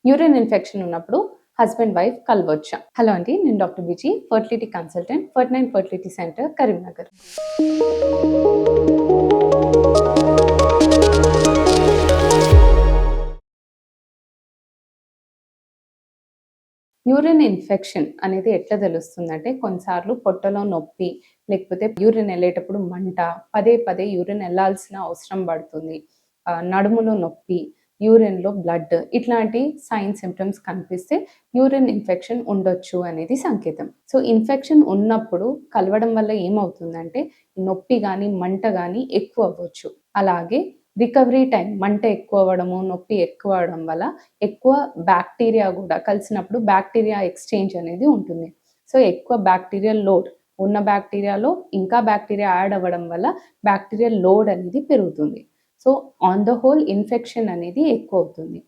Urine infection ఉన్నప్పుడు husband wife కలవచ్చా? Hello అండి, నేను డాక్టర్ విజి, ఫర్టిలిటీ కన్సల్టెంట్, ఫర్ట్9 ఫర్టిలిటీ సెంటర్, కరీంనగర్. యూరిన్ ఇన్ఫెక్షన్ అనేది ఎట్లా తెలుస్తుందంటే, కొన్నిసార్లు పొట్టలో నొప్పి, లేకపోతే యూరిన్ వెళ్ళేటప్పుడు మంట, పదే పదే యూరిన్ వెళ్ళాల్సిన అవసరం పడుతుంది, నడుములో నొప్పి, యూరిన్లో బ్లడ్, ఇట్లాంటి సైన్ సిమ్టమ్స్ కనిపిస్తే యూరిన్ ఇన్ఫెక్షన్ ఉండొచ్చు అనేది సంకేతం. సో ఇన్ఫెక్షన్ ఉన్నప్పుడు కలవడం వల్ల ఏమవుతుందంటే నొప్పి కానీ మంట కానీ ఎక్కువ అవ్వచ్చు. అలాగే రికవరీ టైం, మంట ఎక్కువ అవ్వడము, నొప్పి ఎక్కువ అవడం వల్ల ఎక్కువ బ్యాక్టీరియా కూడా కలిసినప్పుడు బ్యాక్టీరియా ఎక్స్చేంజ్ అనేది ఉంటుంది. సో ఎక్కువ బ్యాక్టీరియల్ లోడ్ ఉన్న బ్యాక్టీరియాలో ఇంకా బ్యాక్టీరియా యాడ్ అవ్వడం వల్ల బ్యాక్టీరియల్ లోడ్ అనేది పెరుగుతుంది. So on the whole infection అనేది ఎక్కువ అవుతుంది.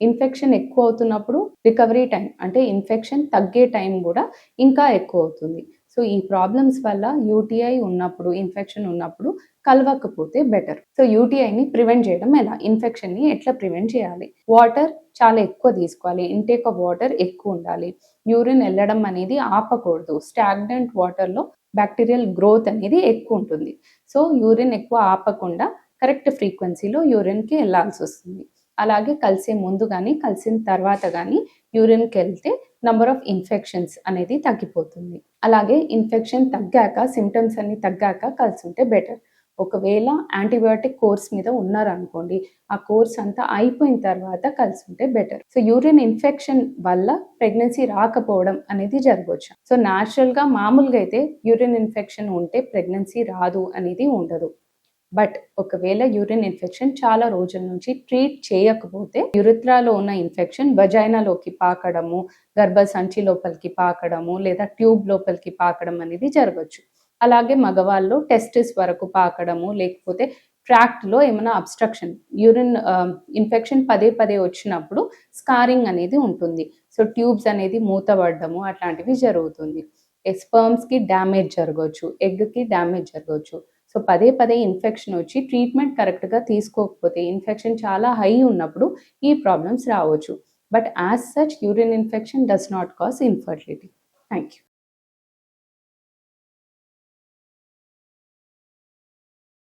ఇన్ఫెక్షన్ ఎక్కువ అవుతున్నప్పుడు రికవరీ టైం, అంటే ఇన్ఫెక్షన్ తగ్గే టైం కూడా ఇంకా ఎక్కువ అవుతుంది. సో ఈ ప్రాబ్లమ్స్ వల్ల యూటీఐ ఉన్నప్పుడు, ఇన్ఫెక్షన్ ఉన్నప్పుడు కలవకపోతే బెటర్. సో యూటీఐని ప్రివెంట్ చేయడం ఎలా, ఇన్ఫెక్షన్ని ఎట్లా ప్రివెంట్ చేయాలి? వాటర్ చాలా ఎక్కువ తీసుకోవాలి, ఇంటేక్ ఆఫ్ వాటర్ ఎక్కువ ఉండాలి, యూరిన్ వెళ్ళడం అనేది ఆపకూడదు. స్టాగ్నెంట్ వాటర్లో బ్యాక్టీరియల్ గ్రోత్ అనేది ఎక్కువ ఉంటుంది. సో యూరిన్ ఎక్కువ ఆపకుండా కరెక్ట్ ఫ్రీక్వెన్సీలో యూరిన్కి వెళ్ళాల్సి వస్తుంది. అలాగే కలిసే ముందు కానీ కలిసిన తర్వాత కానీ యూరిన్కి వెళ్తే నంబర్ ఆఫ్ ఇన్ఫెక్షన్స్ అనేది తగ్గిపోతుంది. అలాగే ఇన్ఫెక్షన్ తగ్గాక, సిమ్టమ్స్ అన్ని తగ్గాక కలిసి ఉంటే బెటర్. ఒకవేళ యాంటీబయాటిక్ కోర్స్ మీద ఉన్నారనుకోండి, ఆ కోర్స్ అంతా అయిపోయిన తర్వాత కలిసి ఉంటే బెటర్. సో యూరిన్ ఇన్ఫెక్షన్ వల్ల ప్రెగ్నెన్సీ రాకపోవడం అనేది జరగవచ్చు. సో న్యాచురల్గా మామూలుగా అయితే యూరిన్ ఇన్ఫెక్షన్ ఉంటే ప్రెగ్నెన్సీ రాదు అనేది ఉండదు. బట్ ఒకవేళ యూరిన్ ఇన్ఫెక్షన్ చాలా రోజుల నుంచి ట్రీట్ చేయకపోతే యురిత్రాలో ఉన్న ఇన్ఫెక్షన్ వజైనాలోకి పాకడము, గర్భసంచి లోపలికి పాకడము, లేదా ట్యూబ్ లోపలికి పాకడం అనేది జరగచ్చు. అలాగే మగవాళ్ళు టెస్టిస్ వరకు పాకడము, లేకపోతే ట్రాక్ట్లో ఏమైనా అబ్స్ట్రక్షన్, యూరిన్ ఇన్ఫెక్షన్ పదే పదే వచ్చినప్పుడు స్కారింగ్ అనేది ఉంటుంది. సో ట్యూబ్స్ అనేది మూతపడము అట్లాంటివి జరుగుతుంది. స్పర్మ్స్కి డ్యామేజ్ జరగవచ్చు, ఎగ్కి డ్యామేజ్ జరగవచ్చు. సో పదే పదే ఇన్ఫెక్షన్ వచ్చి ట్రీట్మెంట్ కరెక్ట్గా తీసుకోకపోతే, ఇన్ఫెక్షన్ చాలా హై ఉన్నప్పుడు ఈ ప్రాబ్లమ్స్ రావచ్చు. But as such urine infection does not cause infertility. Thank you.